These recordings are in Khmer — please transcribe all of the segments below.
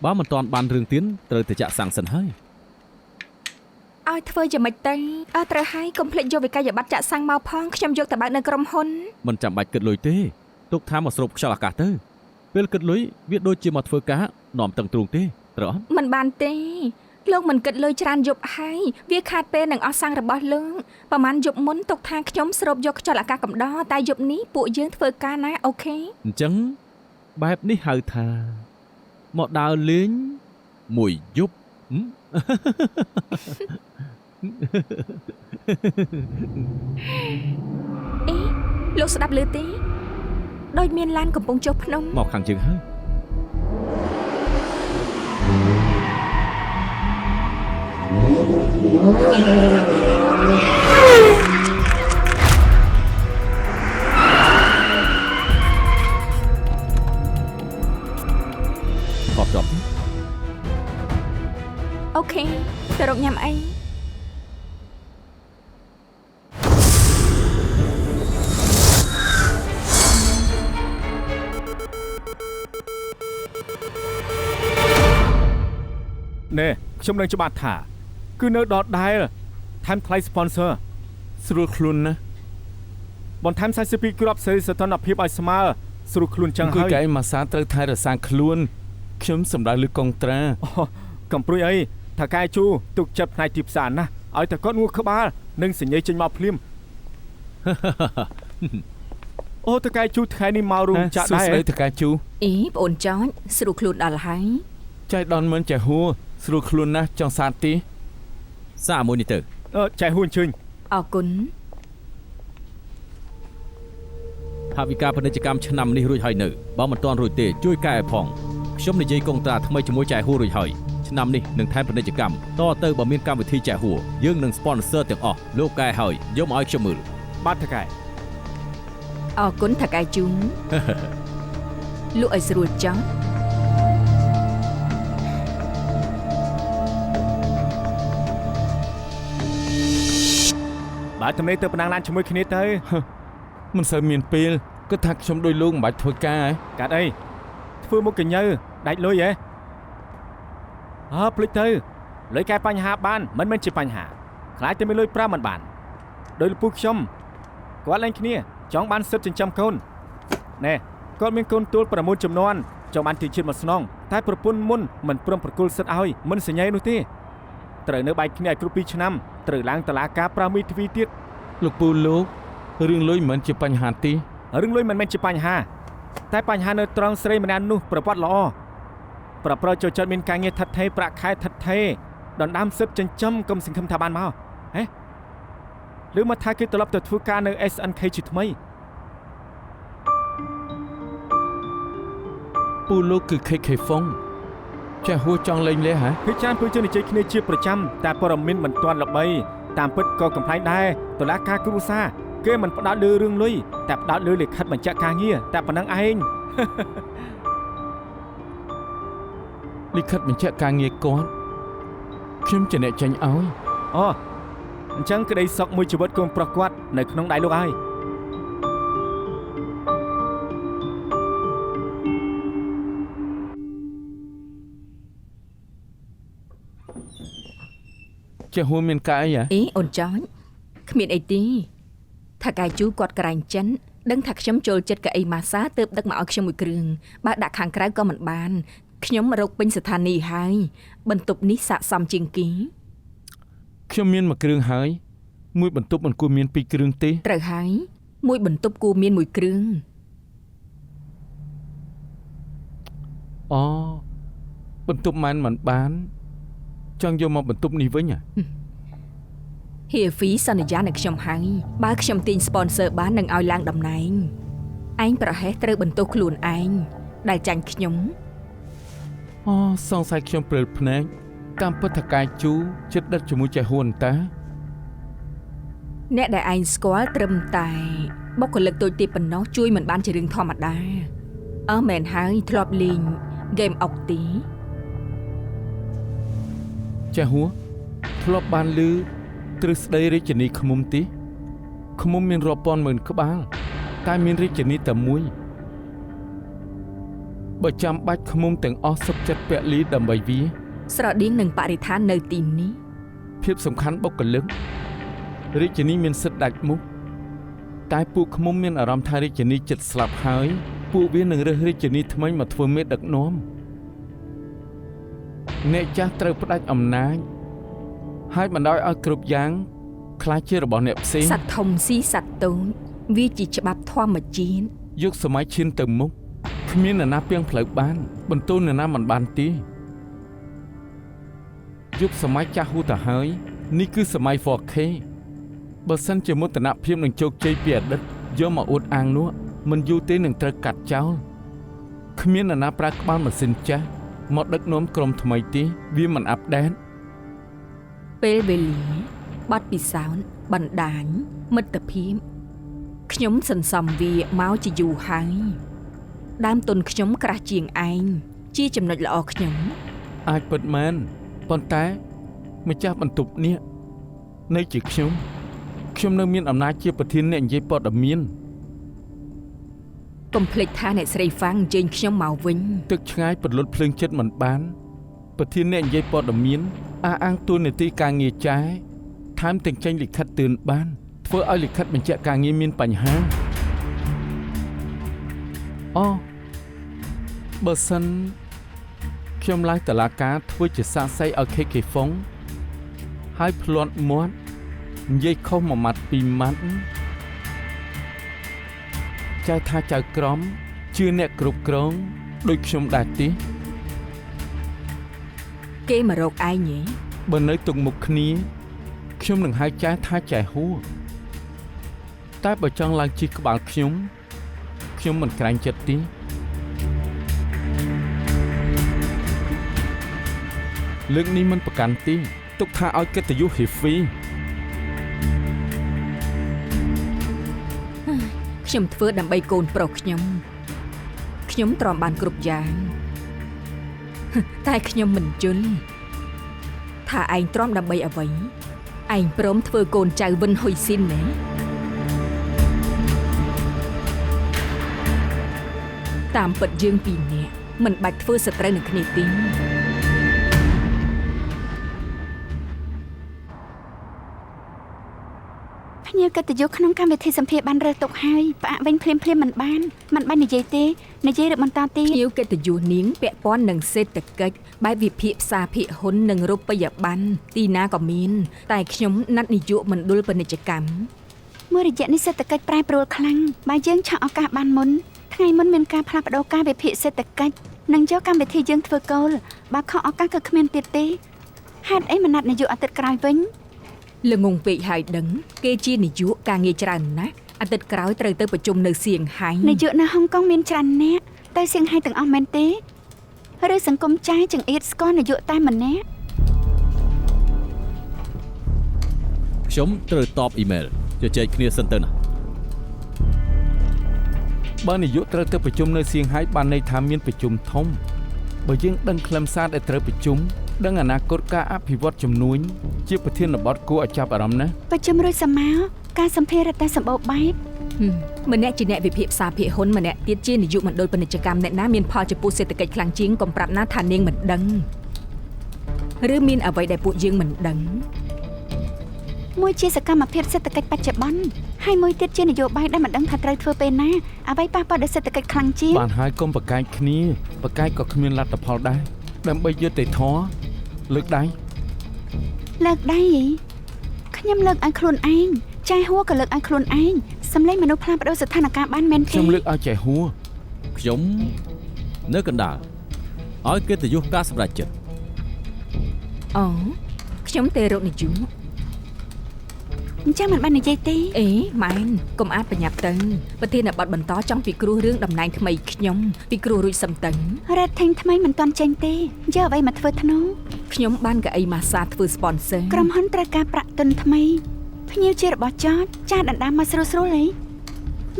បើមិនទាន់បានរឿងទៀនត្រូវតែចាក់សាំងសិនហើយឲ្យធ្វើយ៉ាងម៉េចទៅត្រូវហើយកុំភ្លេចយកវិក័យប័ត្រចាក់សាំងមកផងខ្ញុំយកទៅបើកនៅក្រុមហ៊ុនមិនចាំបាច់គិតលុយទេទុកថាមកស្រូបខ្យល់អាកាសទៅពេលគិតលុយវាដូចជាមកធ្វើការនាំតឹងទ្រូងទេត្រូវអត់មិនបានទេលោកមិនគិតលុយច្រើនយប់ហើយវាខាតពេលនឹងអស់សាំងរបស់លោកប្រហែលយប់មុនទុកថាខ្ញុំស្រូបយកខ្យល់អាកាសកំដរតែយប់នេះពួកយើងធ្វើការណាអូខេអញ្ចឹងបែបនេះហៅថាមកដើរលេងមួយយប់អេលោកស្ដាប់ឮទេដូចមានឡានកំពុងចុះភ្នំមកខាងជើងហើយខប់ចប់អូខេទៅរកញ៉ាំអីណែខ្ញុំនឹងច្បាស់ថាគឺនៅដល់ដែរថែមថ្លៃ sponsor ស្រួលខ្លួនណាបន្ថែម42គ្រាប់សេរីសីតុណ្ហភាពឲ្យស្មើស្រួលខ្លួនចឹងហើយគឺកែម៉ាសាត្រូវថែរក្សាខ្លួនខ្ញុំសម្ដៅលើកុងត្រាកំព្រួយអីថាកែជូទុកចិត្តផ្នែកទីផ្សារណាឲ្យតែគាត់ងួក្បាលនិងសញ្ញេចេញមកភ្លាមអូតកែជូថ្ងៃនេះមករួមចាក់ដែរសួស្ដីតកែជូអីបងអូនចោចស្រួលខ្លួនដល់ហើយចៃដនមិនចេះហួរស្រួលខ្លួនណាស់ចង់សាទទីសាមួយនេះទៅចៃហួរអញ្ជើញអរគុណថាវិការពាណិជ្ជកម្មឆ្នាំនេះរួចហើយនៅបើមិនទាន់រួចទេជួយកែផងខ្ញុំនិយាយកុងត្រាថ្មីជាមួយចៃហួររួចហើយឆ្នាំនេះនឹងថែមពាណិជ្ជកម្មតទៅបើមានកម្មវិធីចែកហួរយើងនឹង sponsor ទាំងអស់លោកកែហើយយកមកឲ្យខ្ញុំមើលបាទថកែអរគុណថកែជូនលក់ឲ្យស្រួលចង់បាទតំណេទៅបណ្ដាំងឡានជាមួយគ្នាទៅមិនសូវមានពេលគាត់ថាខ្ញុំដូចលោកមិនបាច់ធ្វើការកាត់អីធ្វើមុខកញ្ញើដាច់លុយហ៎ភ្លេចទៅលុយកែបញ្ហាបានមិនមែនជាបញ្ហាខ្លាចតែមានលុយប្រាំមិនបានដោយលពូខ្ញុំគាត់លែងគ្នាចង់បានសិទ្ធិចិញ្ចឹមកូនណែគាត់មានកូនទួល6ចំនួនចង់បានទីជាតិមកស្នងតែប្រពន្ធមុនមិនព្រមប្រគល់សិទ្ធិឲ្យមិនសញ្ញេនោះទេត្រូវនៅបែកគ្នាឲ្យគ្រប់2ឆ្នាំត្រូវឡើងតុលាការ5មីទ្វីទៀតលោកពូលោករឿងលុយមិនមែនជាបញ្ហាទេរឿងលុយមិនមែនជាបញ្ហាតែបញ្ហានៅត្រង់ស្រីម្នាក់នោះប្រវត្តិល្អប្រចូលចិត្តមានការងារថិតថេរប្រាក់ខែថិតថេរដណ្ដើមសិទ្ធិចិញ្ចឹមកុំសង្ឃឹមថាបានមកហេឬមកថាគេត្រឡប់ទៅធ្វើការនៅ SNK ជាថ្មីពូលោកគឺ KK ហ្វុងចាហួរចង់លេងលេហ៎ភាគច្រើនពួកយើងនិយាយគ្នាជាប្រចាំតែព័ត៌មានមិនទាន់ល្បីតាមពិតក៏កំ pl ែងដែរតុលាការគ្រួសារគេមិនផ្ដោតលើរឿងលុយតែផ្ដោតលើលិខិតបញ្ជាក់ការងារតែប៉ុណ្ណឹងឯងលិខិតបញ្ជាក់ការងារគាត់ខ្ញុំជាអ្នកចេញឲ្យអូអញ្ចឹងក្តីសុខមួយជីវិតកូនប្រុសគាត់នៅក្នុងដៃលោកហើយចាហួរមានការអីហ៎អេអូនចោចគ្មានអីទេថាកាយជូគាត់ក្រែងចិនដឹងថាខ្ញុំចូលចិត្តកៅអីម៉ាសាទើបដឹកមកឲ្យខ្ញុំមួយគ្រឿងបើដាក់ខាងក្រៅក៏មិនបានខ្ញុំរកពេញស្ថានីយ៍ហើយបន្ទប់នេះស័ក្តិសមជាងគេខ្ញុំមានមួយគ្រឿងហើយមួយបន្ទប់មិនគួរមាន2គ្រឿងទេត្រូវហើយមួយបន្ទប់គួរមានមួយគ្រឿងអូបន្ទប់មិនបានចង់យកមកបន្ទប់នេះវិញហៀហ្វីសន្យានឹងខ្ញុំហើយបើខ្ញុំទាញ sponsor បាននឹងឲ្យឡើងតំណែងឯងប្រហែលត្រូវបន្ទោសខ្លួនឯងដែលចាញ់ខ្ញុំអូសង្ស័យខ្ញុំព្រើលភ្នែកកម្មពិតថាកាយជូចិត្តដិតជាមួយចៃហួនតាអ្នកដែលឯងស្គាល់ត្រឹមតែបុគ្គលិកតូចទីប៉ុណ្ណោះជួយមិនបានជារឿងធម្មតាមែនហើយធ្លាប់លេង game អុកទីចៃហួនធ្លាប់បានឮទ្រឹស្ដីរាជនីឃ្មុំទេឃ្មុំមានរាប់ពាន់ម៉ឺនក្បាលតែមានរាជនីតែមួយ បើចាំបាច់ឃ្មុំទាំងអស់សុខចិត្តពលីដើម្បីវា ស្រដៀងនឹងបរិស្ថាននៅទីនេះ ភាពសំខាន់បុគ្គលិករាជនីមានសិទ្ធិដាច់មុខតែពួកឃ្មុំមានអារម្មណ៍ថារាជនីចិត្តស្លាប់ហើយពួកវានឹងរើសរាជនីថ្មីមកធ្វើមេដឹកនាំអ្នកចាស់ត្រូវផ្ដាច់អំណាចហើយបណ្ដោយឲ្យគ្រប់យ៉ាងខ្លាចជារបស់អ្នកផ្សេង សត្វធំស៊ីសត្វតូចវាជាច្បាប់ធម្មជាតិ យុគសម័យឈានទៅមុខគ្មានអ្នកណាពាំងផ្លូវបានបន្ទូលអ្នកណាមិនបានទេយុគសម័យចាស់ហួសទៅហើយនេះគឺសម័យ 4K បើសិនជាមោទនភាពនឹងជោគជ័យពីអតីតយកមកអួតអាងនោះមិនយូរទេនឹងត្រូវកាត់ចោលគ្មានអ្នកណាប្រើក្បាលម៉ាស៊ីនចាស់មកដឹកនាំក្រុមថ្មីទេវាមិនអាប់ដេត ពេលវេលាបទពិសោធន៍បណ្ដាញមិត្តភាពខ្ញុំសន្សំវាមកជាយូរហើយដើមទុនខ្ញុំក្រាស់ជាងឯងជាចំណុចល្អខ្ញុំ អាចពិតមែនប៉ុន្តែម្ចាស់បន្ទប់នេះនៅជាខ្ញុំនៅមានអំណាចជាប្រធានអ្នកនិយាយព័ត៌មានក ុំភ្លេចថាអ្នកស្រីហ្វាំងអញ្ជើញខ្ញុំមកវិញ ទឹកឆ្ងាយប្រលត់ភ្លើងចិត្តមិនបានប្រធានអ្នកនិយាយព័ត៌មានអះអាងទូនាទីការងារចែថែមទាំងចេញលិខិតទឿនបានធ្វើឲ្យលិខិតបញ្ជាក់ការងារមានបញ្ហាអូបើសិនខ្ញុំឡើងតុលាការធ្វើជាសាក្សីឲ្យ KK ហ្វុងហើយភ្លាត់មាត់និយាយខុសមួយម៉ាត់ពីរម៉ាត់ចៅថាចៅក្រមជឿអ្នកគ្រប់គ្រងដូចខ្ញុំដែរទេ គេមករកឯងហ៎ បើនៅទុកមុខគ្នាខ្ញុំនឹងហៅចែថាចែហួរតែបើចង់ឡើងជិះក្បាលខ្ញុំមិនក្រែងចិត្តទេលើកនេះមិនប្រកាន់ទេទុកថាឲ្យកិត្តិយសហេហ្វី ខ្ញុំធ្វើដើម្បីកូនប្រុសខ្ញុំទ្រាំបានគ្រប់យ៉ាង តែខ្ញុំមិនជន់ថាឯងទ្រាំដើម្បីអ្វីឯងព្រមធ្វើកូនចៅវិនហ៊ុយស៊ីនណាតាមពិតយើងពីរនាក់មិនបាច់ធ្វើសត្រូវនឹងគ្នាទេ ភ្ញៀវកិត្តិយសក្នុងកម្មវិធីសម្ភាសន៍បានរើសទុកហើយផ្អាកវិញភ្លាមមិនបាននិយាយទេនិយាយឬបន្តទៀត ភ្ញៀវកិត្តិយសនាងពាក់ព័ន្ធនឹងសេដ្ឋកិច្ចបែបវិភាគផ្សារភាគហ៊ុននិងរូបិយប័ណ្ណទីណាក៏មានតែខ្ញុំណាត់នាយកមណ្ឌលពាណិជ្ជកម្ម មួយរយៈនេះសេដ្ឋកិច្ចប្រែប្រួលខ្លាំងបើយើងឆក់ឱកាសបានមុនថ្ងៃមុនមានការផ្លាស់ប្ដូរការវិភាគសេដ្ឋកិច្ចនិងយកកម្មវិធីយើងធ្វើគោលបើខកឱកាសក៏គ្មានទៀតទេហេតុអីមិនណាត់នាយកអាទិត្យក្រោយវិញ ល្ងងពេកហើយដឹងគេជានាយកការងារច្រើនណាស់អាទិត្យក្រោយត្រូវទៅប្រជុំនៅសៀងហៃ នាយកនៅហុងកុងមានច្រើនអ្នកទៅសៀងហៃទាំងអស់មែនទេឬសង្គមចាយចង្អៀតស្គាល់នាយកតែម្នាក់ ខ្ញុំត្រូវតបអ៊ីមែលជជែកគ្នាសិនទៅណា បើនាយកត្រូវទៅប្រជុំនៅសៀងហៃបានន័យថាមានប្រជុំធំបើយើងដឹងខ្លឹមសារដែលត្រូវប្រជុំដឹងអនាគតការអភិវឌ្ឍជំនួញជាប្រធានបទគួរឲ្យចាប់អារម្មណ៍ណាស់ ប្រជុំរួចសមាការសម្ភារតែសម្បូរបែប ម្នាក់ជាអ្នកវិភាគផ្សារភាគហ៊ុនម្នាក់ទៀតជានាយកមណ្ឌលពាណិជ្ជកម្មអ្នកណាមានផលចំពោះសេដ្ឋកិច្ចខ្លាំងជាងកុំប្រាប់ណាថានាងមិនដឹងឬមានអ្វីដែលពួកយើងមិនដឹង មួយជាសកម្មភាពសេដ្ឋកិច្ចបច្ចុប្បន្នហើយមួយទៀតជានយោបាយដែលមិនដឹងថាត្រូវធ្វើពេលណាអ្វីប៉ះពាល់ដល់សេដ្ឋកិច្ចខ្លាំងជាង បានហើយកុំប្រកែកគ្នាប្រកែកក៏គ្មានលទ្ធផលដែរដើម្បីយុត្តិធម៌លើកដៃ លើកដៃខ្ញុំលើកឲ្យខ្លួនឯងចែហួរក៏លើកឲ្យខ្លួនឯងសម្លេងមនុស្សផ្លាស់ប្ដូរស្ថានភាពបានមែនទេ ខ្ញុំលើកឲ្យចែហួរ ខ្ញុំនៅកណ្ដាលឲ្យកិត្តិយសការសម្រេចចិត្ត អូខ្ញុំទេរកនាយក អញ្ចឹងមិនបាននិយាយទេ អេម៉ែនកុំអាចបញ្ញាប់ទៅប្រធានបទបន្តចង់ពិគ្រោះរឿងតំណែងថ្មីខ្ញុំពិគ្រោះរួចសឹមតឹង រ៉េតថេងថ្មីមិនទាន់ចេញទេយកអ្វីមកធ្វើធ្នូ ខ្ញុំបានកៅអីម៉ាសាធ្វើ sponsor ក្រុមហ៊ុនត្រូវការប្រាក់ទុនថ្មីភ្ញៀវជារបស់ចតចាស់ដណ្ដើមមកស្រួលហី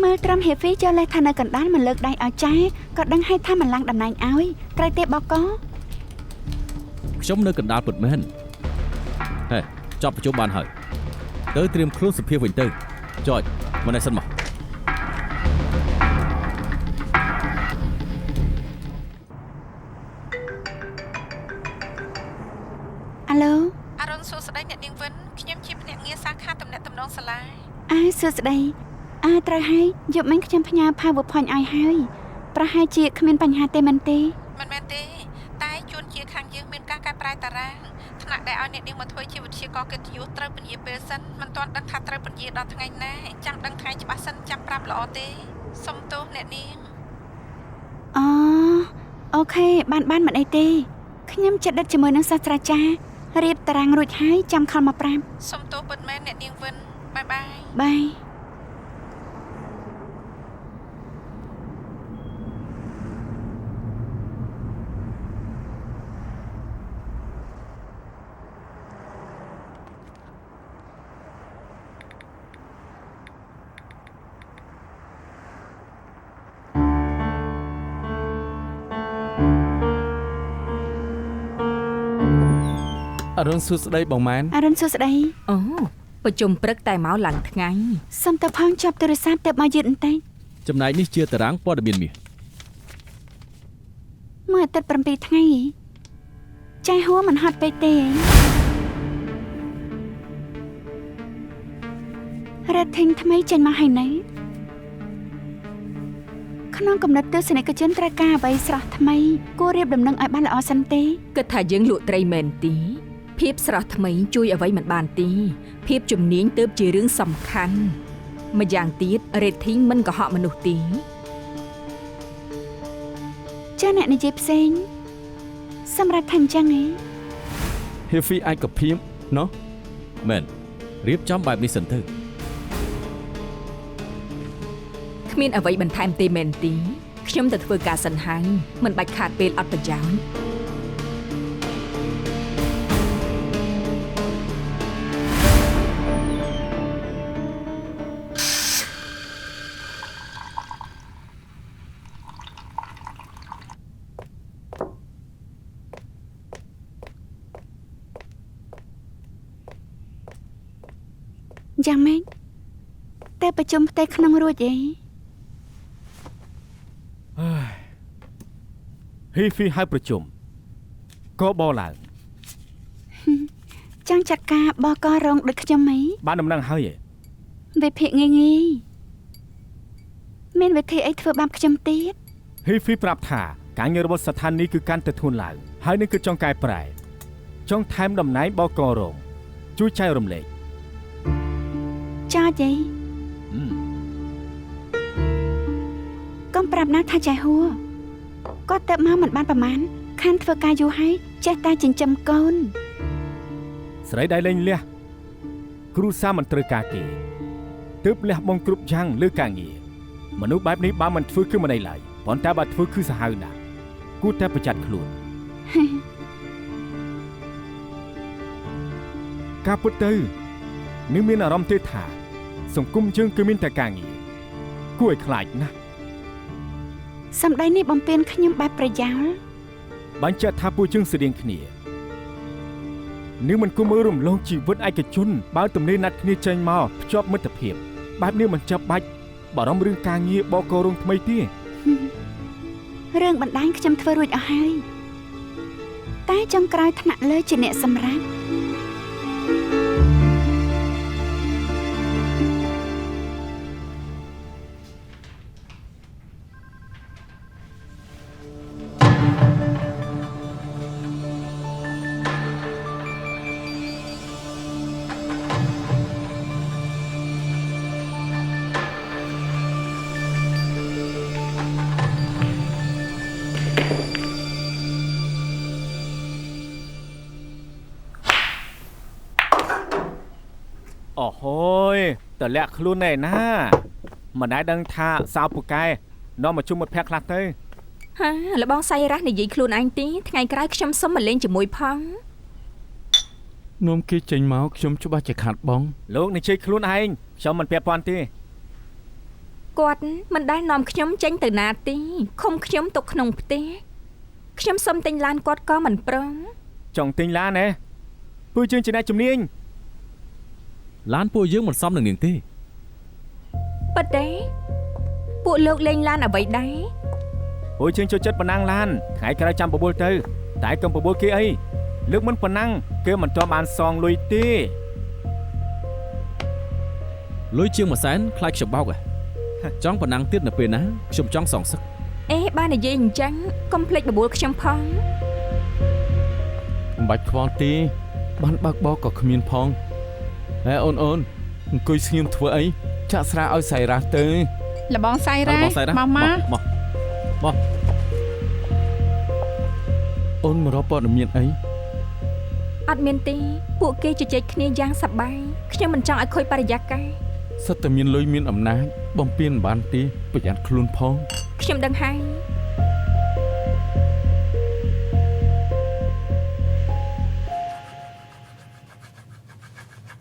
មើលក្រុមហេហ្វីយកលេសថានៅកណ្ដាលមិនលើកដៃឲ្យចែក៏ដឹងឲ្យថាមិនឡើងតំណែងឲ្យត្រូវទេបក ខ្ញុំនៅកណ្ដាលពិតមែនហេចប់ប្រជុំបានហើយទៅត្រៀមខ្លួនសុភាវិញទៅចុចមកនេះសិនមក សួស្តីត្រូវហើយយកមិញខ្ញុំផ្ញើ PowerPoint ឲ្យហើយប្រហែលជាគ្មានបញ្ហាទេមែនទេ មិនមែនទេតែជួនជាខាងយើងមានការកែប្រែតារាងថ្នាក់ដែលឲ្យអ្នកនាងមកធ្វើជាវិទ្យាករកិត្តិយសត្រូវពន្យាពេលសិនមិនទាន់ដឹងថាត្រូវពន្យាដល់ថ្ងៃណាចាំដឹងថ្ងៃច្បាស់សិនចាំប្រាប់ល្អទេសុំទោសអ្នកនាង អូខេបានមិនអីទេខ្ញុំចិត្តដិតជាមួយនឹងសាស្ត្រាចារ្យរៀបតារាងរួចហើយចាំខលមកប្រាប់ សុំទោសពិតមែនអ្នកនាងវិនបាយបាយ បាយ អរុនសួស្តីបងម៉ែន អរុនសួស្តី អូប្រជុំព្រឹកតែមកឡើងថ្ងៃ សុំតើផងចាប់ទូរស័ព្ទទៅមកយឺតបន្តិច ចំណែកនេះជាតារាងព័ត៌មានមាស មួយអាទិត្យ7ថ្ងៃចាយហួរមិនហត់ពេកទេ rating ថ្មីចេញមកហើយនៅក្នុងកំណត់ទស្សនិកជនត្រូវការអ្វីស្រស់ថ្មីគួររៀបដំណឹងឲ្យបានល្អសិនទេ គិតថាយើងលក់ត្រីមែនទេភាពស្រស់ថ្មីជួយអ្វីមិនបានទេភាពជំនាញទើបជារឿងសំខាន់ម្យ៉ាងទៀត rating មិនកុហកមនុស្សទេ ចាអ្នកនិយាយផ្សេងសម្រាប់ថាអញ្ចឹងឯង Heavy ឯកភាពណោះ មែនរៀបចំបែបនេះសិនទៅ គ្មានអ្វីបន្ថែមទេមែនទេខ្ញុំទៅធ្វើការសិនហើយមិនបាច់ខាតពេលអត់ប្រយោជន៍ យ៉ាងម៉េចតែប្រជុំផ្ទៃក្នុងរួចអី ហ៊ីហ្វីហៅប្រជុំក៏បឡើង ចង់ចាត់ការបកករងដូចខ្ញុំហី បានដំណឹងហើយឯង វិភាគងាយងាយមានវិធីអីធ្វើបាបខ្ញុំទៀត ហ៊ីហ្វីប្រាប់ថាការងាររបស់ស្ថានីយ៍គឺកាន់តែធ្ងន់ឡើងហើយនឹងគឺចង់កែប្រែចង់ថែមតំណែងបកករងជួយចែករំលែក ចោចអីកុំប្រាប់ណាថាចៃហួរគាត់ទៅមកមិនបានប្រមាណខានធ្វើការយូរហើយចេះតែចិញ្ចឹមកូន ស្រីដែលលេងលះគ្រូសាមិនត្រូវការគេទើបលះបង់គ្រប់យ៉ាងលើការងារមនុស្សបែបនេះបើមិនធ្វើគឺមិនអីឡើយប៉ុន្តែបើធ្វើគឺសាហាវណាស់គួរតែប្រយ័ត្នខ្លួន ការពិតទៅនឹងមានអារម្មណ៍ទេថាសង្គមយើងគឺមានតែការងារគួរឲ្យខ្លាចណាស់ សម្ដីនេះបំពេញខ្ញុំបែបប្រយោល បញ្ជាក់ថាពួកយើងស្រដៀងគ្នានឹងមិនគួរមើលរំលងជីវិតឯកជនបើទំនេរណាត់គ្នាចេញមកភ្ជាប់មិត្តភាពបែបនេះមិនចាប់បាច់បារម្ភរឿងការងារបកករងថ្មីទេ រឿងបណ្ដាញខ្ញុំធ្វើរួចអស់ហើយតែចុងក្រោយថ្នាក់លើជាអ្នកសម្រាប់ អូហូយតលាក់ខ្លួនឯណាមិនដែលដឹងថាសៅពូកែនាំមកជុំមិត្តភក្តិខ្លះទៅ ហាលបងសៃរ៉ាស់និយាយខ្លួនឯងទីថ្ងៃក្រោយខ្ញុំសុំមកលេងជាមួយផង នោមគេចេញមកខ្ញុំច្បាស់ជាខាត់បង លោកនិយាយខ្លួនឯងខ្ញុំមិនពាក់ព័ន្ធទេ គាត់មិនដែលនាំខ្ញុំចេញទៅណាទេឃុំខ្ញុំទុកក្នុងផ្ទះខ្ញុំសុំទិញឡានគាត់ក៏មិនព្រម ចង់ទិញឡានណាពួកយើងជាអ្នកជំនាញ ឡានពួកយើងមិនសមនឹងនាងទេ ប៉ិតទេពួកលោកលេងឡានអ្វីដែរ ពួកយើងចូលចិត្តប៉ុណ្ណាំងឡានថ្ងៃក្រោយចាំបបួលទៅតែកុំបបួលគេអីលើកមិនប៉ុណ្ណាំងគេមិនទាន់បានសងលុយទេ លុយជាង100,000ខ្លាចខ្ញុំបោកចង់ប៉ុណ្ណឹងទៀតនៅពេលណាខ្ញុំចង់សងសឹក អេបាននិយាយអញ្ចឹងកុំភ្លេចបបួលខ្ញុំផង មិនបាច់ខ្វល់ទេបានបើកបោកក៏គ្មានផងហេអូនអង្គុយស្ងៀមធ្វើអីចាក់ស្រាឲ្យសៃរ៉ាទៅ លបងសៃរ៉ាមក អូនមករកព័ត៌មានអី អត់មានទេពួកគេជជែកគ្នាយ៉ាងសប្បាយខ្ញុំមិនចង់ឲ្យខូចបរិយាកាស សិតតែមានលុយមានអំណាចបំពេញមិនបានទេប្រយ័ត្នខ្លួនផង ខ្ញុំដឹងហើយ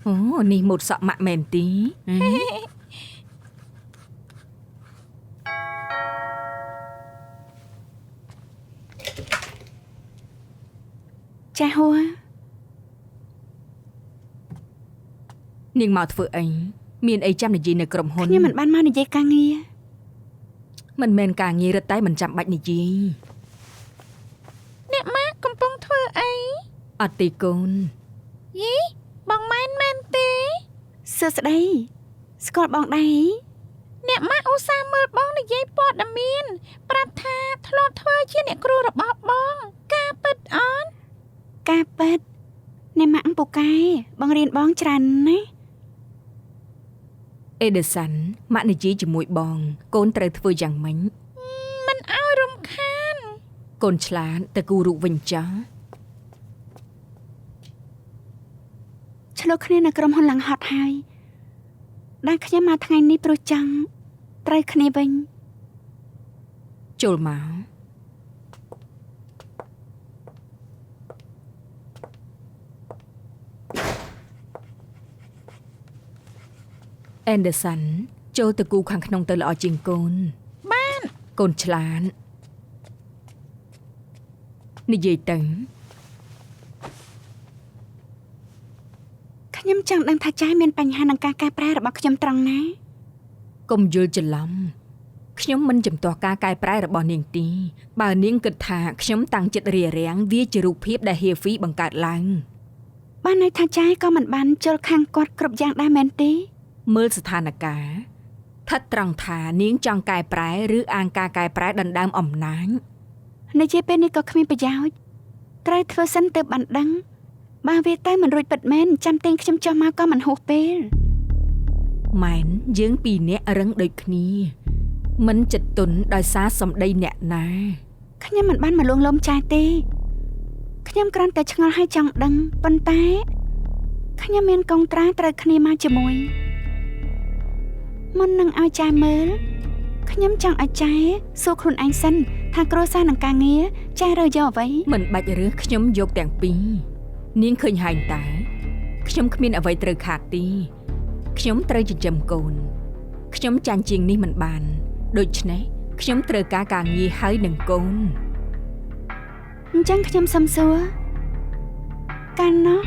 អូនេះម៉ូតសក់ម៉ាក់មែនទេ ចាហួរ នាងមកធ្វើអីមានអីចាំនិយាយនៅក្រុមហ៊ុន ខ្ញុំមិនបានមកនិយាយការងារ មិនមែនការងាររត់តែមិនចាំបាច់និយាយ អ្នកម៉ាក់កំពុងធ្វើអី អត់ទេកូន យីបងម៉ែនមែនទេ សួស្ដីស្គាល់បងដែរ អ្នកម៉ាក់ឧស្សាហ៍មើលបងនិយាយព័ត៌មានប្រាប់ថាធ្លាប់ធ្វើជាអ្នកគ្រូរបស់បងការពិតអត់ ការប៉ិតអ្នកម៉ាក់ពូកែបងរៀនបងច្រើនណាស់ អេដេសាន់ម៉ាក់និយាយជាមួយបងកូនត្រូវធ្វើយ៉ាងម៉េច មិនឲ្យរំខាន កូនឆ្លាតទៅគូរូបវិញចា ឆ្លោះគ្នានៅក្រុមហ៊ុនឡើងហត់ហើយដែលខ្ញុំមកថ្ងៃនេះព្រោះចង់ត្រូវគ្នាវិញ ចូលមក Anderson ចូលទៅគូខាងក្នុងទៅល្អជាងកូន បានក ូនឆ្លាតនិយាយទៅ ខ្ញុំចង់ដឹងថាចាយមានបញ្ហានឹងការកែប្រែរបស់ខ្ញុំត្រង់ណា កុំយល់ច្រឡំខ្ញុំមិនជំទាស់ការកែប្រែរបស់នាងទេបើនាងគិតថាខ្ញុំតាំងចិត្តរារាំងវាជារូបភាពដែល Heavy បង្កើតឡើង បានន័យថាចាយក៏មិនបានជល់ខាងគាត់គ្រប់យ៉ាងដែរមែនទេ មើលស្ថានភាពស្ថិតត្រង់ថានាងចង់កែប្រែឬអាងការកែប្រែដណ្ដើមអំណាច និយាយពេលនេះក៏គ្មានប្រយោជន៍ត្រូវធ្វើសិនទើបបានដឹងបើវាទៅមិនរួចពិតមែនចាំទិញខ្ញុំចុះមកក៏មិនហួសពេល ម៉ែនយើងពីរនាក់រឹងដូចគ្នាមិនចិត្តទុនដោយសារសម្ដីអ្នកណា ខ្ញុំមិនបានមកលួងលោមចាយទេខ្ញុំគ្រាន់តែឆ្ងល់ឲ្យចង់ដឹងប៉ុន្តែខ្ញុំមានកងត្រាត្រូវគ្នាមកជាមួយមុននឹងឲ្យចាយមើលខ្ញុំចង់ឲ្យចាយសួរខ្លួនឯងសិនថាគ្រួសារនឹងការងារចាយរើយកអ្វី មិនបាច់រើសខ្ញុំយកទាំងពីរនាងឃើញហើយតើខ្ញុំគ្មានអ្វីត្រូវខាតទេខ្ញុំត្រូវចិញ្ចឹមកូនខ្ញុំចាញ់ជាងនេះមិនបានដូច្នេះខ្ញុំត្រូវការងារហើយនឹងកូន អញ្ចឹងខ្ញុំសុំសួរកាលនោះ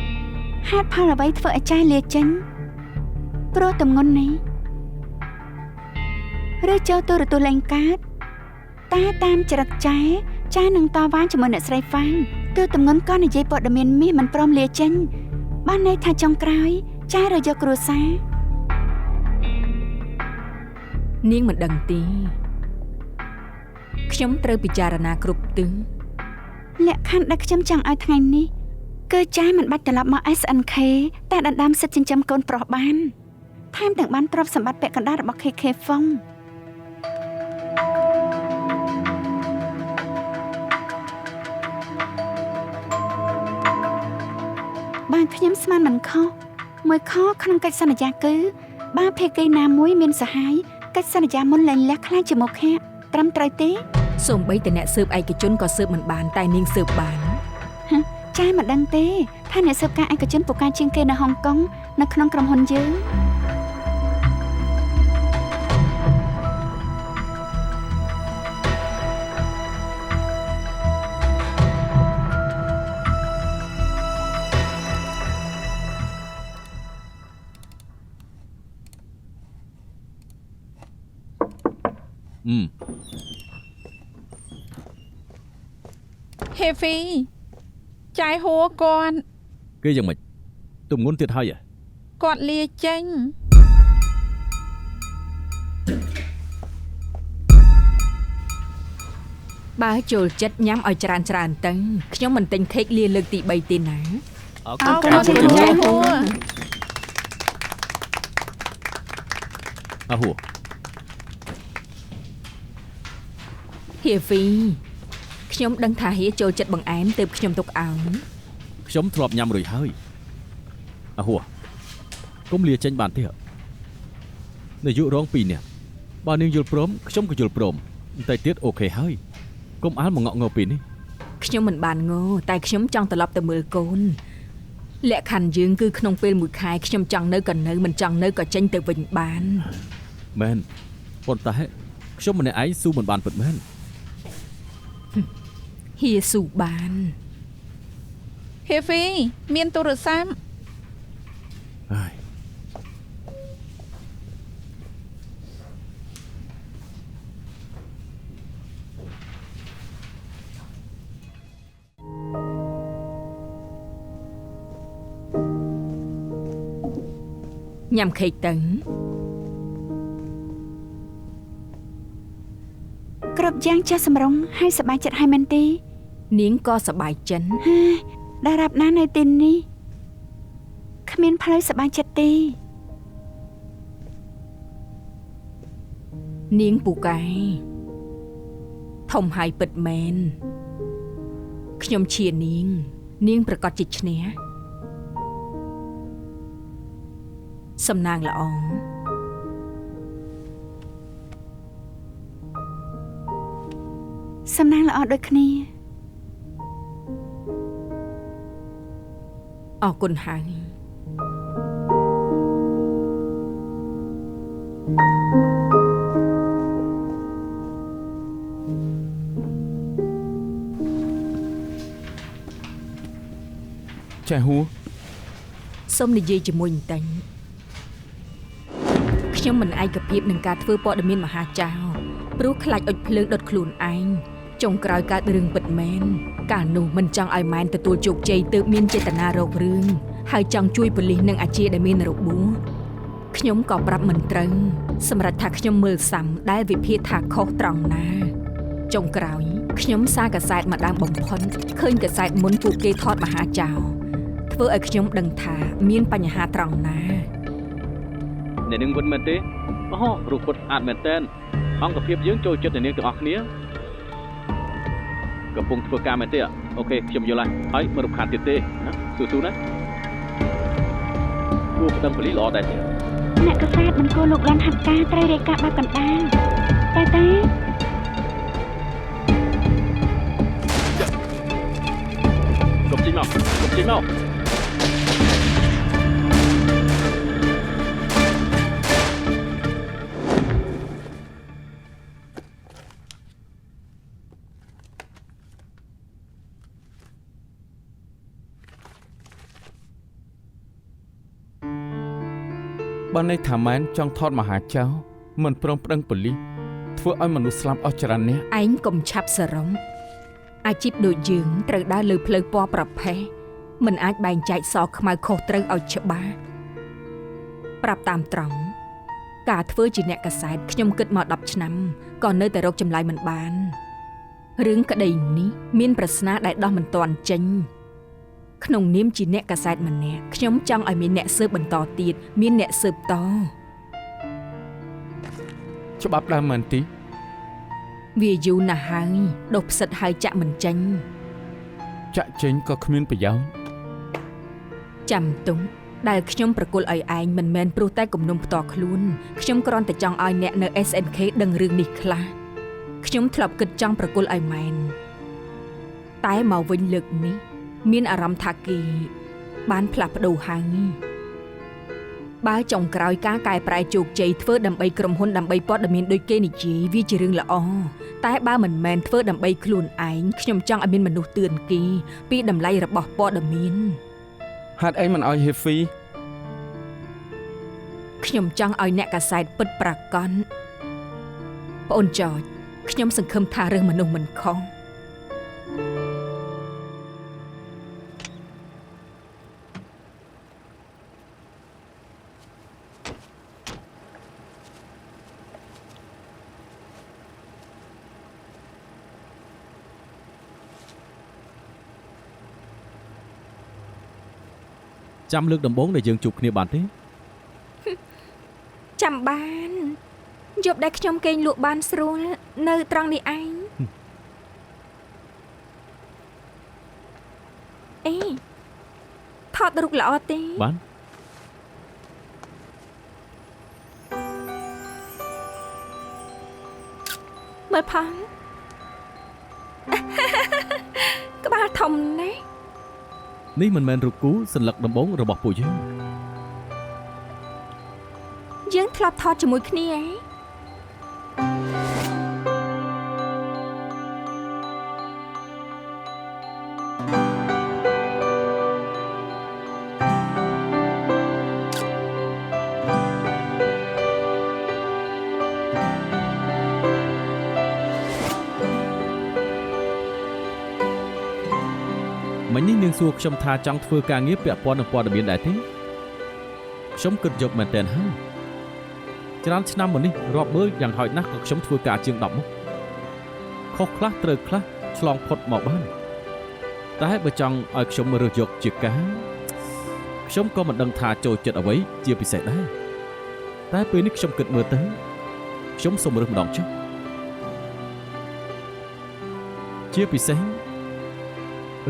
ហេតុផលអ្វីធ្វើឲ្យចាយលាចេញព្រោះតំងន់នេះឬចូលទូរទស្សន៍លេងកើតតែតាមចរិតចាយនឹងតវ៉ាជាមួយអ្នកស្រីហ្វាំងទើបតំងន់ក៏និយាយព័ត៌មានមាសមិនព្រមលាចេញបានន័យថាចុងក្រោយចាយរើយកគ្រួសារ នាងមិនដឹងទេខ្ញុំត្រូវពិចារណាគ្រប់ទិស លក្ខខណ្ឌដែលខ្ញុំចង់ឲ្យថ្ងៃនេះគឺចាយមិនបាច់ត្រឡប់មក SNK តែដណ្ដើមសិទ្ធិចិញ្ចឹមកូនប្រុសបានថែមទាំងបានទ្រព្យសម្បត្តិពាក់កណ្ដាលរបស់ KK ហ្វុង បានខ្ញុំស្មានមិនខុសមួយខក្នុងកិច្ចសន្យាគឺបើភេកីណាមួយមានសហាយកិច្ចសន្យាមុនលែងលះខ្លាចជាមុខៈត្រឹមត្រូវទេ សូម្បីតែអ្នកស៊ើបឯកជនក៏ស៊ើបមិនបានតែនាងស៊ើបបាន ចាយមិនដឹងទេថាអ្នកស៊ើបការឯកជនពូកែជាងគេនៅហុងកុងនៅក្នុងក្រុមហ៊ុនយើង Heavy ចាយហួរគាត់ គេយ៉ាងម៉េចទំងន់ទៀតហើយ គាត់លាចេញ បើចូលចិត្តញ៉ាំឲ្យច្រើនទៅខ្ញុំមិនទិញខេកលាលើកទី3ទេណា អរ អ គុណ រគុណចាហួរ អហួរ ហៀហ្វីខ្ញុំដឹងថាហៀចូលចិត្តបង្អែមទើបខ្ញុំទុកឲ្យ ខ្ញុំធ្លាប់ញ៉ាំរួចហើយអហួរកុំលាចេញបានទេនាយករង2នាក់បើនាងយល់ព្រមខ្ញុំក៏យល់ព្រមតែទៀតអូខេហើយកុំអាលមកងក់ងើពីនេះ ខ្ញុំមិនបានងតែខ្ញុំចង់ត្រឡប់ទៅមើលកូនលក្ខខណ្ឌយើងគឺក្នុងពេលមួយខែខ្ញុំចង់នៅក៏នៅមិនចង់នៅក៏ចេញទៅវិញបាន មែនប៉ុន្តែខ្ញុំម្នាក់ឯងស៊ូមិនបានពិតមែន ហៀស៊ូបាន ហេហ្វីមានទូរស័ព្ទ ហើយ ញ៉ាំខេកទៅ គ្រប់យ៉ាងចេះសម្រុងហើយសប្បាយចិត្តហើយមែនទេ នាងក៏សប្បាយចិន តារាប់ណានៅទីនេះគ្មានផ្លូវសប្បាយចិត្តទេ នាងពូកែធំហើយពិតមែនខ្ញុំឈៀនាងប្រកាសជាឈ្នះសំណាងល្អ សំណាងល្អដូចគ្នា អរគុណហើយ ចាហួរ សូមនិយាយជាមួយបន្តិចខ្ញុំមិនឯកភាពនឹងការធ្វើព័ត៌មានមហាចៅព្រោះខ្លាចអុចភ្លើងដុតខ្លួនឯងចុងក្រោយកើតរឿងពិតមែនកាលនោះមិនចង់ឲ្យម៉ែនទទួលជោគជ័យទើបមានចេតនារករឿងហើយចង់ជួយប៉ូលីសនិងអាជាដែលមានរបួសខ្ញុំក៏ប្រាប់មិនត្រូវសម្រាប់ថាខ្ញុំមើលសាំដែលវិភាគថាខុសត្រង់ណាចុងក្រោយខ្ញុំសារកាសែតម្ដងបំផុតឃើញកាសែតមុនពួកគេថតមហាចៅធ្វើឲ្យខ្ញុំដឹងថាមានបញ្ហាត្រង់ណា អ្នកនាងមិនមែនទេអូរូបពុតអាចមែនតែនអង្គភាពយើងចូលចិត្តអ្នកនាងទាំងអស់គ្នាកំពុងធ្វើការមែនទេអូខេខ្ញុំយល់ហើយមិនរំខានទៀតទេណាស៊ូណាគួរប្តឹងប៉ូលីសល្អដែរទេ អ្នកកសែតមិនគួរលោកលាន់ហាត់ការត្រូវរាយការណ៍បែបកណ្ដាលតែ កុំចេញមក បើន័យថាម៉ែនចង់ថតមហាចៅមិនព្រមប្តឹងប៉ូលីសធ្វើឲ្យមនុស្សស្លាប់អស់ច្រើននាក់ ឯងកុំឆាប់សរំអាជីពដូចយើងត្រូវដើរលើផ្លូវពណ៌ប្រផេះមិនអាចបែងចែកសខ្មៅខុសត្រូវឲ្យច្បាស់ប្រាប់តាមត្រង់ការធ្វើជាអ្នកកសែតខ្ញុំគិតមក10ឆ្នាំក៏នៅតែរកចម្លើយមិនបានរឿងក្តីនេះមានប្រស្នាដែលដោះមិនទាន់ចេញក្នុងនាមជាអ្នកកសែតម្នាក់ខ្ញុំចង់ឲ្យមានអ្នកស៊ើបបន្តទៀតមានអ្នកស៊ើបត ច្បាប់ដើមមែនទី វាយូរណាស់ហើយដុសផ្សិតហើយចាក់មិនចេញ ចាក់ចេញក៏គ្មានប្រយោជន៍ ចាំទុំដែលខ្ញុំប្រគល់ឲ្យឯងមិនមែនព្រោះតែគំនុំផ្ទាល់ខ្លួនខ្ញុំគ្រាន់តែចង់ឲ្យអ្នកនៅ SNK ដឹងរឿងនេះខ្លះខ្ញុំធ្លាប់គិតចង់ប្រគល់ឲ្យម៉ែនតែមកវិញលើកនេះមានអារម្មណ៍ថាគេបានផ្លាស់ប្ដូរហើយបើចុងក្រោយការកែប្រែជោគជ័យធ្វើដើម្បីក្រុមហ៊ុនដើម្បីព័ត៌មានដូចគេនិយាយវាជារឿងល្អតែបើមិនមែនធ្វើដើម្បីខ្លួនឯងខ្ញុំចង់ឲ្យមានមនុស្សទឿនគេពីតម្លៃរបស់ព័ត៌មាន ហេតុអីមិនឲ្យហេហ្វី ខ្ញុំចង់ឲ្យអ្នកកាសែតពិតប្រាកដប្អូនចចខ្ញុំសង្ឃឹមថារឿងមនុស្សមិនខុស ចាំលើកដំបូងដែលយើងជួបគ្នាបានទេ ចាំបានយប់ដែលខ្ញុំគេងលក់បានស្រួលនៅត្រង់នេះឯងអេថតរូបល្អទេ បាន មើលផងក្បាលធំណាស់ នេះមិនមែនរូបគូសញ្ញាដំបូងរបស់ពួកយើង យើងធ្លាប់ថតជាមួយគ្នាឯង មិញនេះនាងសួរខ្ញុំថាចង់ធ្វើការងារពាក់ព័ន្ធនឹងព័ត៌មានដែរទេខ្ញុំគិតយកមែនតើហើយច្រើនឆ្នាំមកនេះរាប់មើលយ៉ាងហោចណាស់ក៏ខ្ញុំធ្វើការជាង10មុខខុសខ្លះត្រូវខ្លះឆ្លងផុតមកបានតែបើចង់ឲ្យខ្ញុំរើសយកជាការខ្ញុំក៏មិនដឹងថាចូលចិត្តអ្វីជាពិសេសដែរតែពេលនេះខ្ញុំគិតមើលទៅខ្ញុំសូមរើសម្ដងចុះជាពិសេស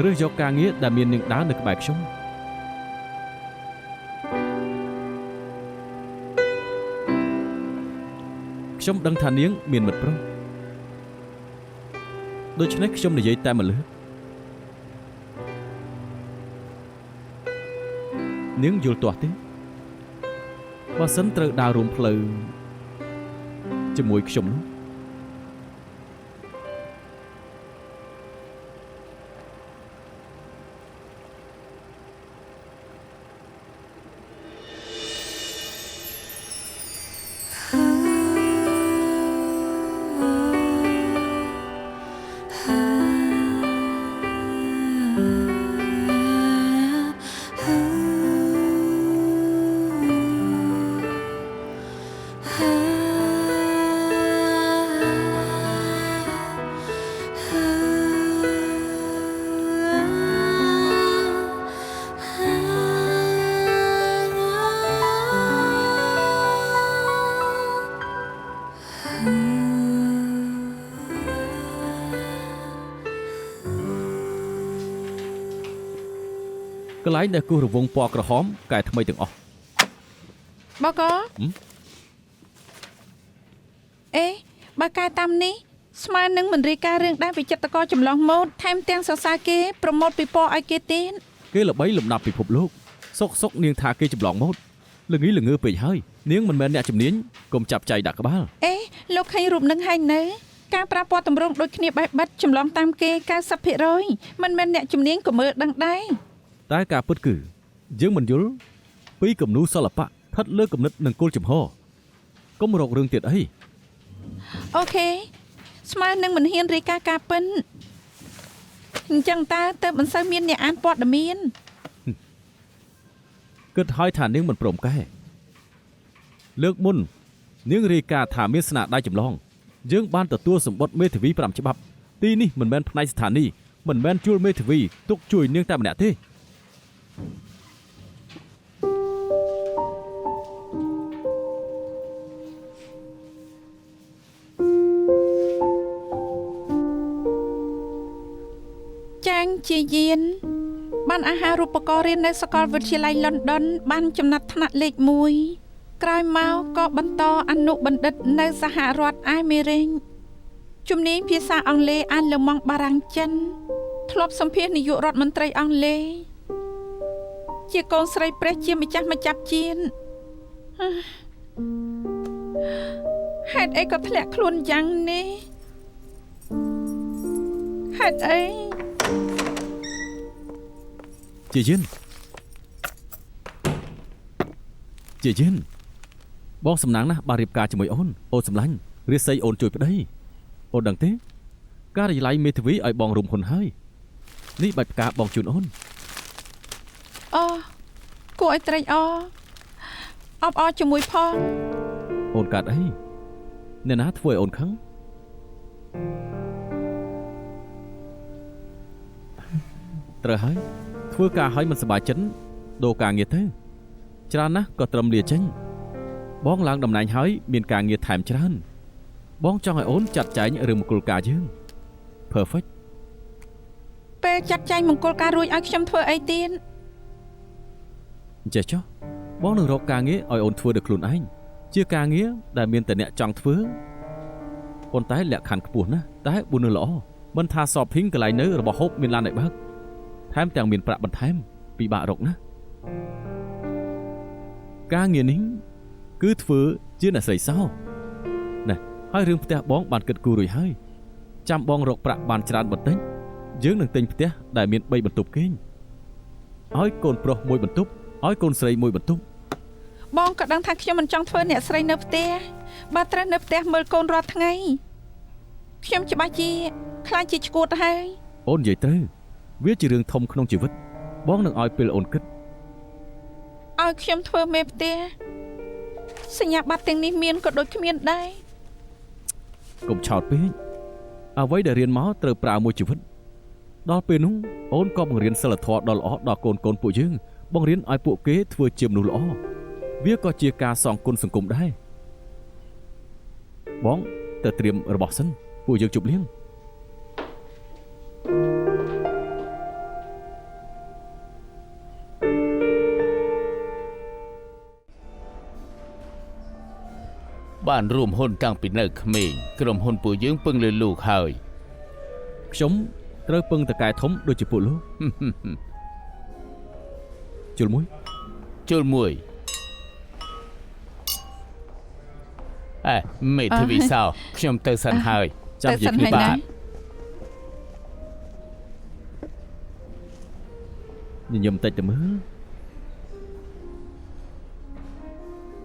រើសយកការងារដែលមាននាងដើរនៅក្បែរខ្ញុំខ្ញុំដឹងថានាងមានមិត្តប្រុសដូច្នេះខ្ញុំនិយាយតែមួយលើកនាងយល់ទាស់ទេបើសិនត្រូវដើររួមផ្លូវជាមួយខ្ញុំនោះកន្លែងដែលគូសរវងពណ៌ក្រហមកែថ្មីទាំងអស់ បកអេបើកែតាមនេះស្មើនឹងមិនរាយការណ៍រឿងដែលវិចិត្រករចម្លងម៉ូដថែមទាំងសរសើរគេប្រម៉ូទពីពណ៌ឲ្យគេទៀត គេល្បីលំដាប់ពិភពលោកសុកនាងថាគេចម្លងម៉ូដល្ងើពេកហើយនាងមិនមែនអ្នកជំនាញកុំចាប់ចៃដាក់ក្បាល អេលោកឃើញរូបនឹងហើយនៅការប្រើពណ៌តម្រងដូចគ្នាបេះបិទចម្លងតាមគេ 90% មិនមែនអ្នកជំនាញក៏មើលដឹងដែរ តែការពិតគឺយើងមិនយល់ពីគំនូរសិល្បៈស្ថិតលើគំនិតនិងគោលចំហកុំរករឿងទៀតអី អូខេស្មើនឹងមិនហ៊ានរាយការណ៍ការពិនអញ្ចឹងតើទៅមិនសូវមានអ្នកអានព័ត៌មាន គិតឲ្យថានាងមិនព្រមកែលើកមុននាងរាយការណ៍ថាមានស្នាដៃចម្លងយើងបានទទួលសម្បត្តិមេធាវី5ច្បាប់ទីនេះមិនមែនផ្នែកស្ថានីយ៍មិនមែនជួលមេធាវីទុកជួយនាងតែម្នាក់ទេ ចាងជាយានបានអាហារូបករណ៍រៀននៅសាកលវិទ្យាល័យ London បានចំណាត់ថ្នាក់លេខ 1 ក្រោយមកក៏បន្តអនុបណ្ឌិតនៅសហរដ្ឋអាមេរិកជំនាញភាសាអង់គ្លេសអានលឺម៉ង់បារាំងចិនធ្លាប់សម្ភាសនាយករដ្ឋមន្ត្រីអង់គ្លេសជាកូនស្រីព្រះជាម្ចាស់ជានហេតុអីក៏ធ្លាក់ខ្លួនយ៉ាងនេះហេតុអី ជាយានបងសំណាងណាស់បានរៀបការជាមួយអូនសម្លាញ់រាសីអូនជួយប្តីអូនដឹងទេការិយាល័យមេធាវីឲ្យបងរួមហ៊ុនហើយនេះបាច់ផ្កាបងជូនអូន អូគួរឲ្យត្រេកអរអបអរជាមួយផង អូនកាត់អីអ្នកណាធ្វើឲ្យអូនខឹងត្រូវហើយធ្វើការឲ្យមិនសប្បាយចិត្ត ដូរការងារទៅច្រើនណាស់ក៏ត្រឹមលាចេញបងឡើងតំណែងហើយមានការងារថែមច្រើនបងចង់ឲ្យអូនចាត់ចែងរឿងមង្គលការយើង Perfect ពេលចាត់ចែងមង្គលការរួចឲ្យខ្ញុំធ្វើអីទៀត ចេះចុះបងនឹងរកការងារឲ្យអូនធ្វើដោយខ្លួនឯងជាការងារដែលមានតែអ្នកចង់ធ្វើប៉ុន្តែលក្ខខណ្ឌខ្ពស់ណាស់តែបុណ្យល្អមិនថា shopping កន្លែងនៅរបស់ហូបមានឡានឲ្យបើកថែមទាំងមានប្រាក់បន្ថែមពិបាករកណាការងារនេះគឺធ្វើជាអ្នកស្រីសោណែហើយរឿងផ្ទះបងបានគិតគូររួចហើយចាំបងរកប្រាក់បានច្រើនបន្តិចយើងនឹងទិញផ្ទះដែលមាន3បន្ទប់គេងឲ្យកូនប្រុស1បន្ទប់ឲ្យកូនស្រី1បន្ទប់ បងក៏ដឹងថាខ្ញុំមិនចង់ធ្វើអ្នកស្រីនៅផ្ទះបើត្រូវនៅផ្ទះមើលកូនរាល់ថ្ងៃខ្ញុំច្បាស់ជាខ្លាចជាឈួតទៅហើយ អូននិយាយត្រូវវាជារឿងធំក្នុងជីវិតបងនឹងឲ្យពេលអូនគិត ឲ្យខ្ញុំធ្វើមេផ្ទះសញ្ញាបត្រទាំងនេះមានក៏ដូចគ្មានដែរ កុំឆោតពេកអ្វីដែលរៀនមកត្រូវប្រើមួយជីវិតដល់ពេលនោះអូនក៏បង្រៀនសិលធម៌ដ៏ល្អដល់កូនពួកយើងបង្រៀនឲ្យពួកគេធ្វើជាមនុស្សល្អវាក៏ជាការសងគុណសង្គមដែរបងទៅត្រៀមរបស់សិនពួកយើងជប់លៀង បានរួមហ៊ុនតាំងពីនៅក្មេងក្រុមហ៊ុនពួកយើងពឹងលើលោកហើយ ខ្ញុំត្រូវពឹងតកែធំដូចជាពួកលោក ជុលមួយ មេធាវីសោខ្ញុំទៅសិនហើយ ចាំនិយាយគ្នាបាទញញឹមតិចទៅមើល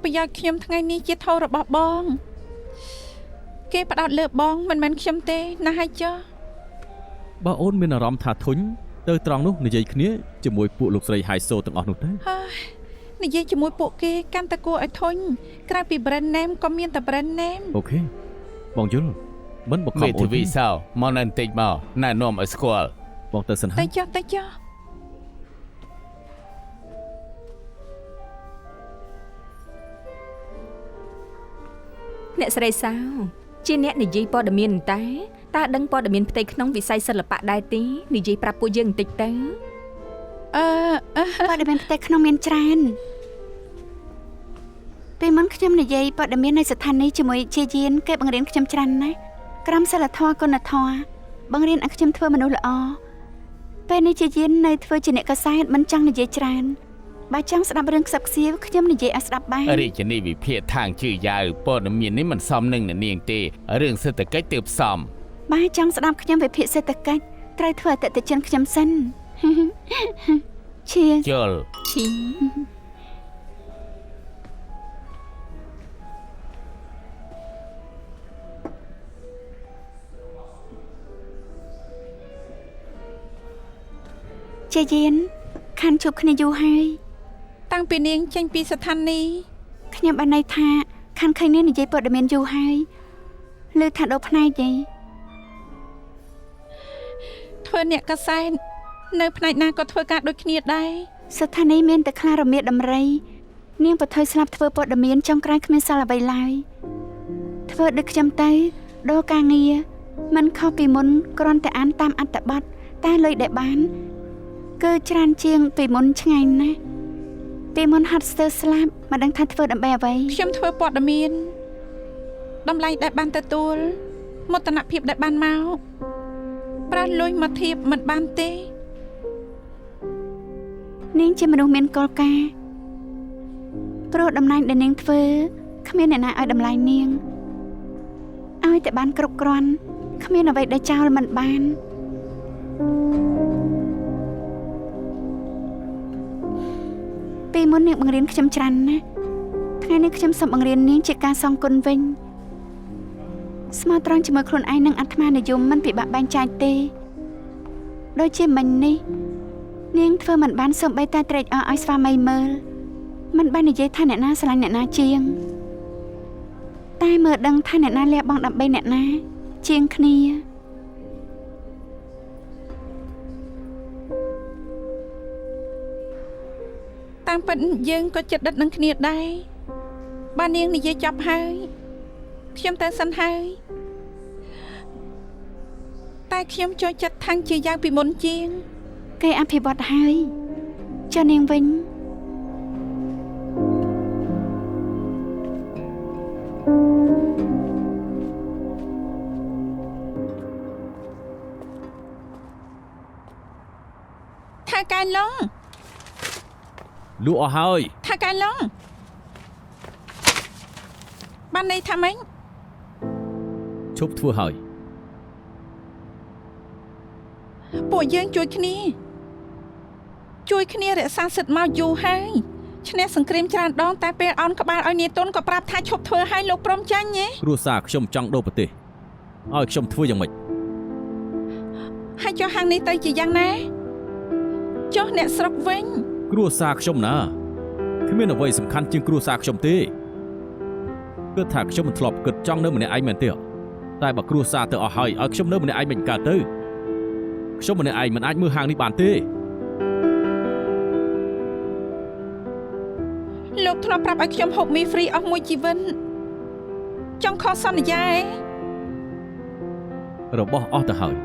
ប្រយោជន៍ខ្ញុំថ្ងៃនេះជាធម៌របស់បងគេផ្ដោតលើបងមិនមែនខ្ញុំទេណាហើយចុះ បើអូនមានអារម្មណ៍ថាធុញទៅត្រង់នោះនិយាយគ្នាជាមួយពួកលោកស្រីហៃសូទាំងអស់នោះទៅ ហើយនិយាយជាមួយពួកគេកាន់តែគួរឲ្យធុញក្រៅពី brand name ក៏មានតែ brand name អូខេបងយល់មិនបខំ មេ អូ ធា ន វីសោមកនៅបន្តិចមកណែនាំឲ្យស្គាល់ បងទៅសិនហើ តែ យ ចុះតែចុះ អ្នកស្រីសៅជាអ្នកនិយាយព័ត៌មានតែតើដឹងព័ត៌មានផ្ទៃក្នុងវិស័យសិល្បៈដែរទេនិយាយប្រាប់ពួកយើងបន្តិចទៅ ព័ត៌មានផ្ទៃក្នុងមានច្រើនពេលមុនខ្ញុំនិយាយព័ត៌មាននៅស្ថានីយ៍ជាមួយជាយានគេបង្រៀនខ្ញុំច្រើនណាស់ក្រមសីលធម៌គុណធម៌បង្រៀនឲ្យខ្ញុំធ្វើមនុស្សល្អពេលនេះជាយាននៅធ្វើជាអ្នកកសែតមិនចង់និយាយច្រើនបើចង់ស្ដាប់រឿងខ្សឹបខ្សៀវខ្ញុំនិយាយឲ្យស្ដាប់បាន រាជនីវិភាគທາງជឿយ៉ាវព័ត៌មាននេះមិនសមនឹងអ្នកនាងទេរឿងសេដ្ឋកិច្ចទើបសម បើចង់ស្ដាប់ខ្ញុំវិភាគសេដ្ឋកិច្ចត្រូវធ្វើអតិថិជនខ្ញុំសិន ឈៀ ជល់ ឈី ជាយានខាន់ជួបគ្នាយូរហើយ តាំងពីនាងចេញពីស្ថានីយ៍ ខ្ញុំបានន័យថាខាន់ឃើញនាងនិយាយព័ត៌មានយូរហើយលើថាដូរផ្នែកយី ធ្វើអ្នកកសែតនៅផ្នែកណាក៏ធ្វើការដូចគ្នាដែរ ស្ថានីយ៍មានតែខ្លារមៀតដំរីនាងបថុយស្លាប់ធ្វើព័ត៌មានចុងក្រោយគ្មានសល់អ្វីឡើយធ្វើដូចខ្ញុំទៅដូរការងារមិនខុសពីមុនគ្រាន់តែអានតាមអត្ថបទតែលុយដែលបានគឺច្រើនជាងពីមុនឆ្ងាយណាស់ពីមុនហាត់ស្ទើស្លាប់មិនដឹងថាធ្វើដើម្បីអ្វី ខ្ញុំធ្វើព័ត៌មានតម្លៃដែលបានទទួលមោទនភាពដែលបានមកប្រាស់លុយមកធៀបមិនបានទេ នាងជាមនុស្សមានគោលការណ៍ព្រោះតំណែងដែលនាងធ្វើគ្មានអ្នកណាឲ្យតម្លៃនាងឲ្យតែបានគ្រប់គ្រាន់គ្មានអ្វីដែលចោលមិនបានពេលមុននាងបង្រៀនខ្ញុំច្រើនណាស់ថ្ងៃនេះខ្ញុំសូមបង្រៀននាងជាការសងគុណវិញស្មោះត្រង់ជាមួយខ្លួនឯងនិងអាត្មានិយមមិនពិបាកបែងចែកទេដូចជាមិញនេះនាងធ្វើមិនបានសូម្បីតែត្រេកអរឲ្យស្វាមីមើលមិនបាននិយាយថាអ្នកណាស្រឡាញ់អ្នកណាជាងតែមើលដឹងថាអ្នកណាលះបង់ដើម្បីអ្នកណាជាងគ្នា តាមពិតយើងក៏ចិត្តដិតនឹងគ្នាដែរបាននាងនិយាយចប់ហើយខ្ញុំទៅសិនហើយតែខ្ញុំចូលចិត្តថាំងជាយ៉ាងពីមុនជាង គេអភិវឌ្ឍហើយចុះនាងវិញ ថាកែឡុង លក់អស់ហើយ ថាកែឡុងបានន័យថាម៉េច ឈប់ធ្វើហើយ ពួកយើងជួយគ្នារក្សាសិទ្ធិមកយូរហើយឈ្នះសង្គ្រាមច្រើនដងតែពេលអោនក្បាលឲ្យនាយតុនក៏ប្រាប់ថាឈប់ធ្វើហើយលោកព្រមចាញ់ទេ គ្រួសារខ្ញុំចង់ដូរប្រទេសឲ្យខ្ញុំធ្វើយ៉ាងម៉េច ហើយចុះហាងនេះទៅជាយ៉ាងណាចុះអ្នកស្រុកវិញ គ្រួសារខ្ញុំណាគ្មានអ្វីសំខាន់ជាងគ្រួសារខ្ញុំទេគិតថាខ្ញុំមិនធ្លាប់គិតចង់នៅម្នាក់ឯងមែនទេតែបើគ្រួសារទៅអស់ហើយឲ្យខ្ញុំនៅម្នាក់ឯងមិនកើតទៅខ្ញុំម្នាក់ឯងមិនអាចមើលហាងនេះបានទេ លោកធ្លាប់ប្រាប់ឲ្យខ្ញុំហូបមីហ្វ្រីអស់មួយជីវិតចង់ខុសសន្យាឯង របស់អស់ទៅហើយ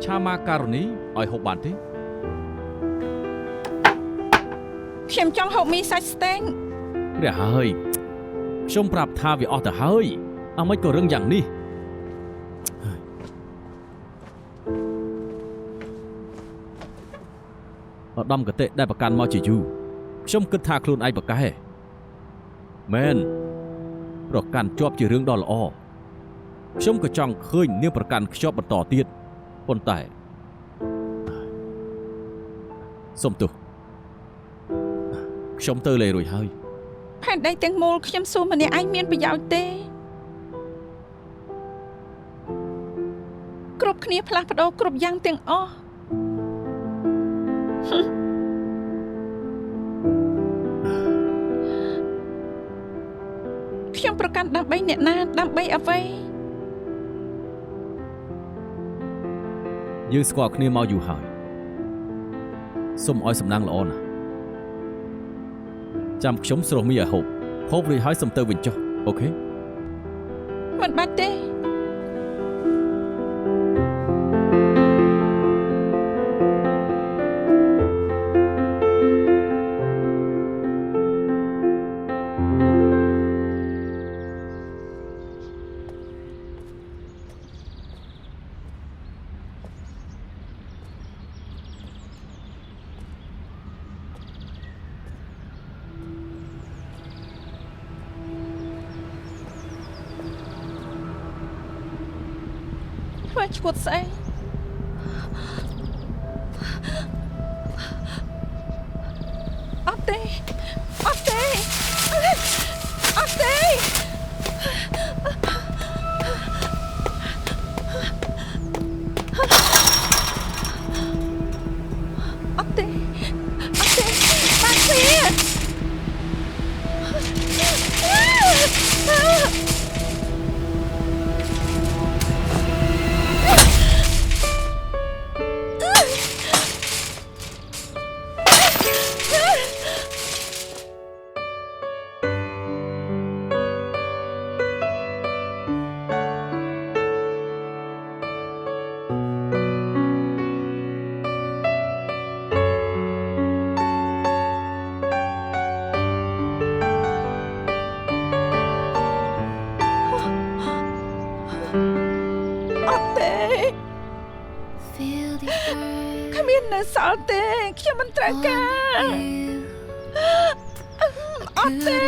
ឆាម៉ាការ៉ូនីឲ្យហូបបានទេ ខ្ញុំចង់ហូបមីសាច់ស្តេក ព្រះហើយខ្ញុំប្រាប់ថាវាអស់ទៅហើយអ្ហ្មិចក៏រឹងយ៉ាងនេះឧត្តមកតេដែលប្រកាន់មកជាយូរខ្ញុំគិតថាខ្លួនឯងប្រកែមែនប្រកាន់ជាប់ជារឿងដ៏ល្អខ្ញុំក៏ចង់ឃើញនាងប្រកាន់ខ្ជាប់បន្តទៀតប៉ុន្តែសុំទោសខ្ញុំទៅលេរួចហើយ ផែនដីទាំងមូលខ្ញុំសួរម្នាក់ឯងមានប្រយោជន៍ទេគ្រប់គ្នាផ្លាស់ប្ដូរគ្រប់យ៉ាងទាំងអស់ខ្ញុំប្រកាន់ដើម្បីអ្នកណាដើម្បីអ្វី យើងស្គាល់គ្នាមកយូរហើយសូមឲ្យសំណាងល្អណាស់ចាំខ្ញុំស្រស់មីឲ្យហូបរួចហើយសូមទៅវិញចុះអូខេ មិនបាច់ទេ ធ្វើឈួតស្អីអត់ទេអត់ទេអត់ទេអត់ទេបានវា គ្មាននៅសល់ទេខ្ញុំមិនត្រូវការអត់ទេ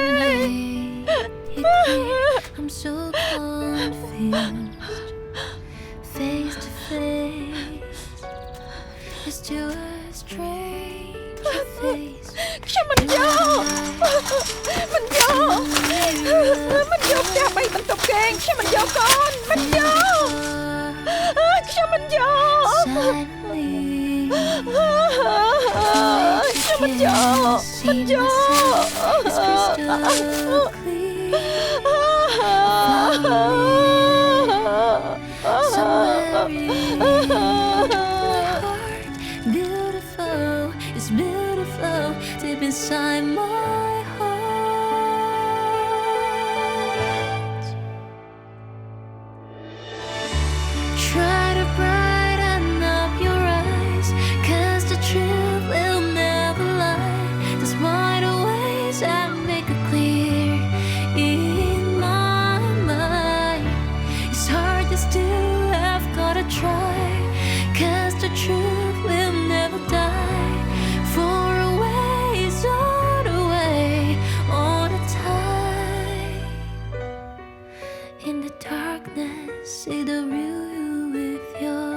I'm so confused face to face it's to a stranger face ខ្ញុំមិនយកផ្ទះ3បន្ទប់គេងខ្ញុំមិនយកកូនមិនយកខ្ញុំមិនយក ខ្ញុំមិនយកមិនយក Beautiful, it's beautiful. In the darkness, see the real you with your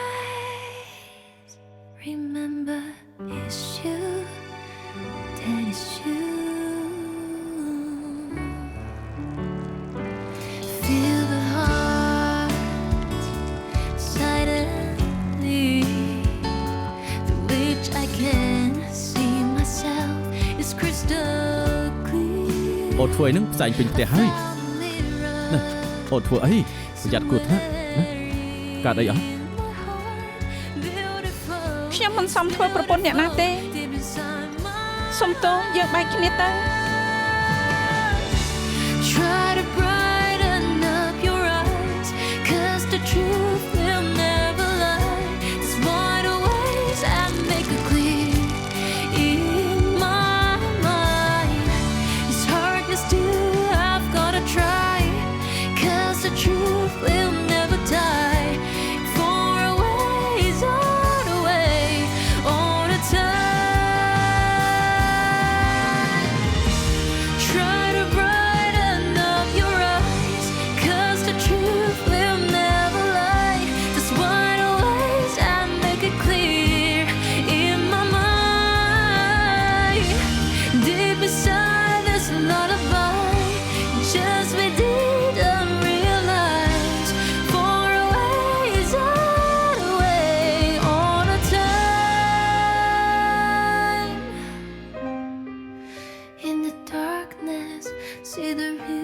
eyes. Remember, it's you, that is you. Feel the heart silently, through which I can see myself is crystal clear. អូនធ្វើអីនឹងផ្សែងពេញផ្ទះហើយណាអូនធ្វើអីប្រយ័ត្នគ្រោះថ្នាក់ណាកើតអីអត់ ខ្ញុំមិនសមធ្វើប្រពន្ធអ្នកណាទេសុំទោសយើងបែកគ្នាទៅ Try to brighten up your eyes, 'cause the truth will never lie. Just wide awake and make it clear in my mind. It's hard but still I've gotta try, 'cause the truth will never die. Far away is all the way, all the time. Try to brighten up your eyes, 'cause the truth will never lie. Just wide awake and make it clear in my mind. Deep inside there's a lullaby, just we didn't realize. Far away is all the way, all the time. In the darkness, see the real